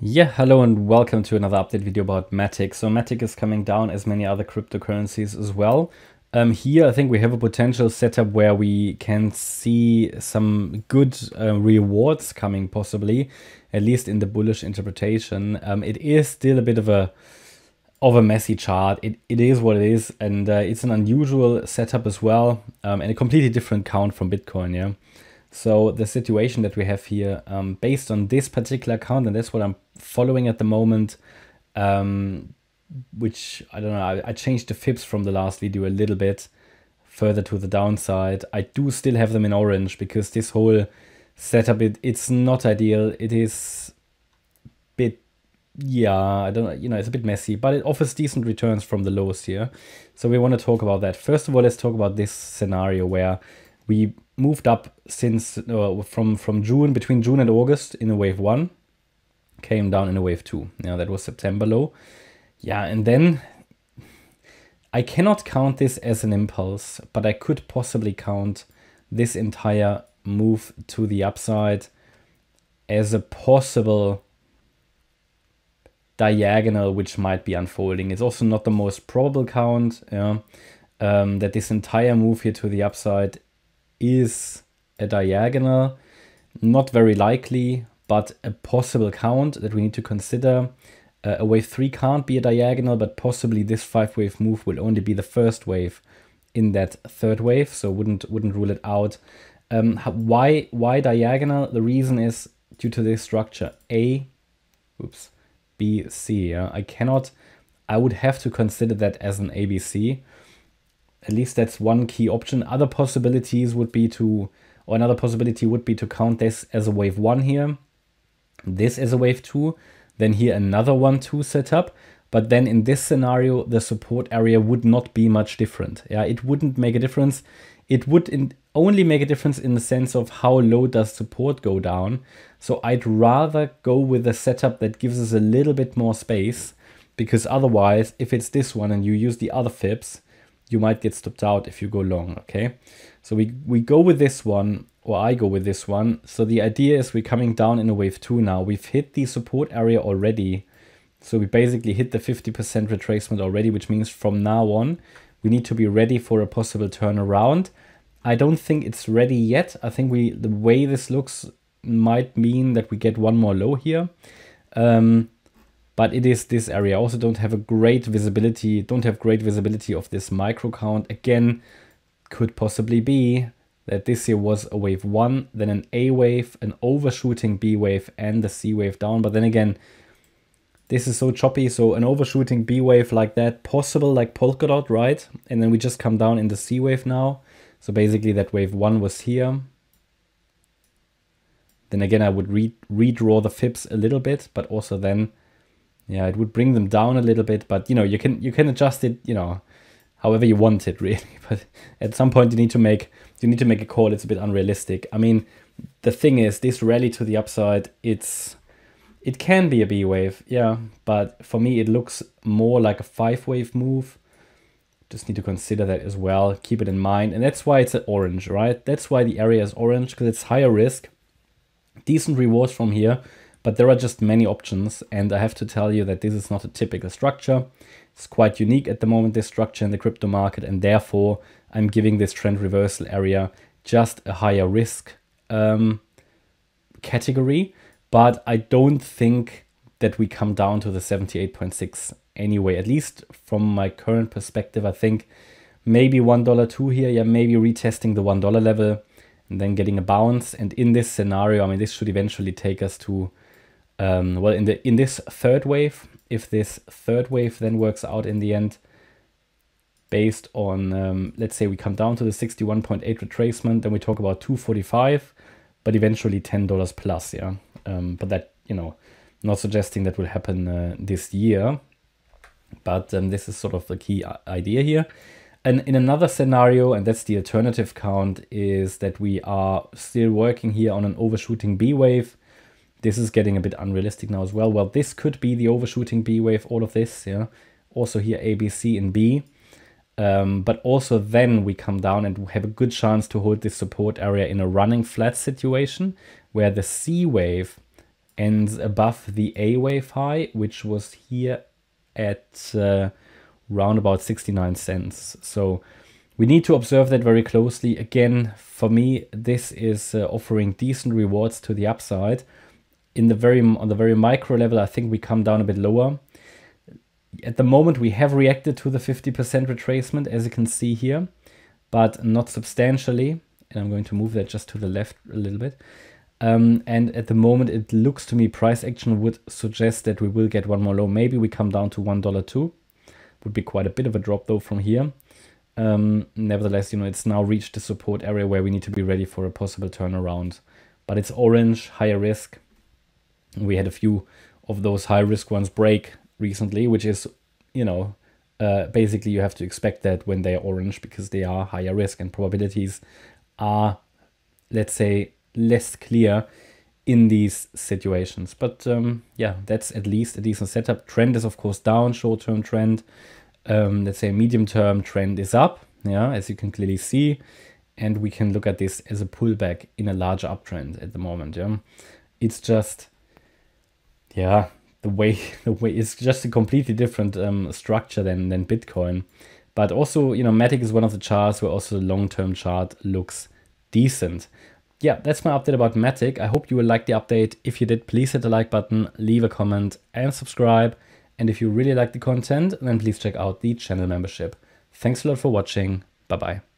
Yeah, hello and welcome to another update video about MATIC. So MATIC is coming down as many other cryptocurrencies as well. Here I think we have a potential setup where we can see some good rewards coming possibly, at least in the bullish interpretation. It is still a bit of a messy chart. It is what it is, and it's an unusual setup as well, and a completely different count from Bitcoin, yeah. So the situation that we have here, based on this particular account, and that's what I'm following at the moment, which, I don't know, I changed the fibs from the last video a little bit further to the downside. I do still have them in orange because this whole setup, it's not ideal. It is a bit, yeah, I don't know, you know, it's a bit messy, but it offers decent returns from the lows here. So we want to talk about that. First of all, let's talk about this scenario where we moved up since from June, between June and August in a wave 1, came down in a wave 2. Now that was September low. Yeah, and then I cannot count this as an impulse, but I could possibly count this entire move to the upside as a possible diagonal which might be unfolding. It's also not the most probable count, yeah, that this entire move here to the upside is a diagonal. Not very likely, but a possible count that we need to consider. A wave 3 can't be a diagonal, but possibly this 5-wave move will only be the first wave in that third wave, so wouldn't rule it out. Why diagonal? The reason is due to this structure A, B, C. Yeah? I would have to consider that as an ABC. At least that's one key option. Other possibilities would be another possibility would be to count this as a wave 1 here, this as a wave 2, then here another 1-2 setup. But then in this scenario, the support area would not be much different. Yeah, it wouldn't make a difference. It would only make a difference in the sense of how low does support go down. So I'd rather go with a setup that gives us a little bit more space, because otherwise, if it's this one and you use the other fibs, you might get stopped out if you go long, okay? So we go with this one, or I go with this one. So the idea is we're coming down in a wave 2 now. We've hit the support area already. So we basically hit the 50% retracement already, which means from now on, we need to be ready for a possible turnaround. I don't think it's ready yet. I think the way this looks might mean that we get one more low here. But it is this area. I also don't have great visibility of this micro count. Again, could possibly be that this here was a wave 1, then an A wave, an overshooting B wave, and the C wave down. But then again, this is so choppy. So an overshooting B wave like that, possible like Polkadot, right? And then we just come down in the C wave now. So basically that wave 1 was here. Then again, I would redraw the fibs a little bit, but also then, yeah, it would bring them down a little bit, but you know, you can adjust it, you know, however you want it really. But at some point you need to make a call. It's a bit unrealistic. I mean, the thing is, this rally to the upside, it can be a B wave, yeah, but for me it looks more like a 5-wave move. Just need to consider that as well. Keep it in mind, and that's why it's at orange, right? That's why the area is orange, because it's higher risk, decent rewards from here. But there are just many options, and I have to tell you that this is not a typical structure. It's quite unique at the moment, this structure in the crypto market, and therefore I'm giving this trend reversal area just a higher risk category. But I don't think that we come down to the 78.6 anyway, at least from my current perspective. I think maybe $1.2 here, yeah, maybe retesting the $1 level and then getting a bounce. And in this scenario, I mean, this should eventually take us to well, in this third wave, if this third wave then works out in the end, based on, let's say we come down to the 61.8 retracement, then we talk about 245, but eventually $10 plus, yeah. But that, you know, not suggesting that will happen this year, but this is sort of the key idea here. And in another scenario, and that's the alternative count, is that we are still working here on an overshooting B wave. This is getting a bit unrealistic now as well. Well, this could be the overshooting B wave, all of this, yeah. Also here A, B, C, and B. But also then we come down and have a good chance to hold this support area in a running flat situation, where the C wave ends above the A wave high, which was here at round about 69 cents. So we need to observe that very closely. Again, for me, this is offering decent rewards to the upside. On the very micro level, I think we come down a bit lower. At the moment, we have reacted to the 50% retracement, as you can see here, but not substantially. And I'm going to move that just to the left a little bit. And at the moment, it looks to me price action would suggest that we will get one more low. Maybe we come down to $1.02. Would be quite a bit of a drop though from here. Nevertheless, it's now reached the support area where we need to be ready for a possible turnaround. But it's orange, higher risk. We had a few of those high risk ones break recently, which is, basically you have to expect that when they are orange because they are higher risk and probabilities are, let's say, less clear in these situations. But yeah, that's at least a decent setup. Trend is of course down, short-term trend. Let's say medium-term trend is up, yeah, as you can clearly see. And we can look at this as a pullback in a larger uptrend at the moment. Yeah, it's just, yeah, the way it's just a completely different structure than Bitcoin. But also, MATIC is one of the charts where also the long-term chart looks decent. Yeah, that's my update about MATIC. I hope you will like the update. If you did, please hit the like button, leave a comment and subscribe. And if you really like the content, then please check out the channel membership. Thanks a lot for watching. Bye-bye.